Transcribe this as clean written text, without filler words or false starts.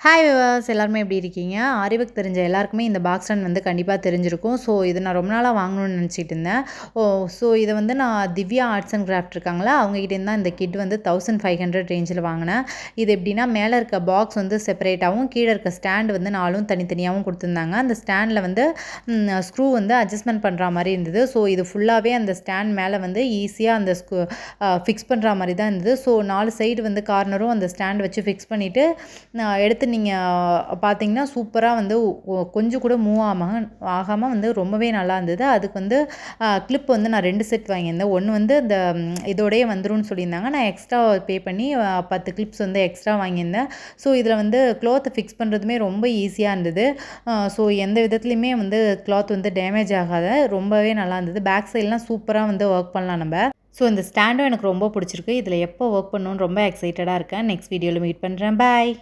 Hi viewers எல்லாருமே எப்படி இருக்கீங்க? ஆரிவொர்க் தெரிஞ்ச எல்லாருக்குமே இந்த பாக்ஸ் ஸ்டாண்ட் வந்து கண்டிப்பாக தெரிஞ்சிருக்கும். ஸோ இது நான் ரொம்ப நாளாக வாங்கணும்னு நினச்சிட்டு இருந்தேன். ஸோ இதை வந்து நான் திவ்யா ஆர்ட்ஸ் அண்ட் கிராஃப்ட் இருக்காங்களா, அவங்ககிட்டேருந்து தான் இந்த கிட் வந்து 1500 ரேஞ்சில் வாங்கினேன். இது எப்படின்னா மேலே இருக்க பாக்ஸ் வந்து செப்பரேட்டாகவும் கீழே இருக்க ஸ்டாண்ட் வந்து 4ம் தனித்தனியாகவும் கொடுத்துருந்தாங்க. அந்த ஸ்டாண்டில் வந்து ஸ்க்ரூ வந்து அட்ஜஸ்ட்மெண்ட் பண்ணுற மாதிரி இருந்தது. ஸோ இது ஃபுல்லாகவே அந்த ஸ்டாண்ட் மேலே வந்து ஈஸியாக அந்த ஃபிக்ஸ் பண்ணுற மாதிரி தான் இருந்தது. ஸோ 4 சைடு வந்து கார்னரும் அந்த ஸ்டாண்ட் வச்சு ஃபிக்ஸ் பண்ணிவிட்டு எடுத்து நீங்கள் பார்த்தீங்கன்னா சூப்பராக வந்து கொஞ்சம் கூட மூவ் ஆகாமல் வந்து ரொம்பவே நல்லா இருந்தது. அதுக்கு வந்து கிளிப் வந்து நான் 2 செட் வாங்கியிருந்தேன். ஒன்று வந்து இந்த இதோடயே வந்துரும்னு சொல்லியிருந்தாங்க. நான் எக்ஸ்ட்ரா பே பண்ணி 10 கிளிப்ஸ் வந்து எக்ஸ்ட்ரா வாங்கியிருந்தேன். ஸோ இதில் வந்து க்ளாத்தை ஃபிக்ஸ் பண்ணுறதுமே ரொம்ப ஈஸியாக இருந்தது. ஸோ எந்த விதத்துலையுமே வந்து க்ளாத் வந்து டேமேஜ் ஆகாத ரொம்பவே நல்லா இருந்தது. பேக் சைட்லாம் சூப்பராக வந்து ஒர்க் பண்ணலாம் நம்ம. ஸோ இந்த ஸ்டாண்டும் எனக்கு ரொம்ப பிடிச்சிருக்கு. இதில் எப்போ ஒர்க் பண்ணணும்னு ரொம்ப எக்ஸைட்டடாக இருக்கேன். நெக்ஸ்ட் வீடியோவில் மீட் பண்ணுறேன். பாய்.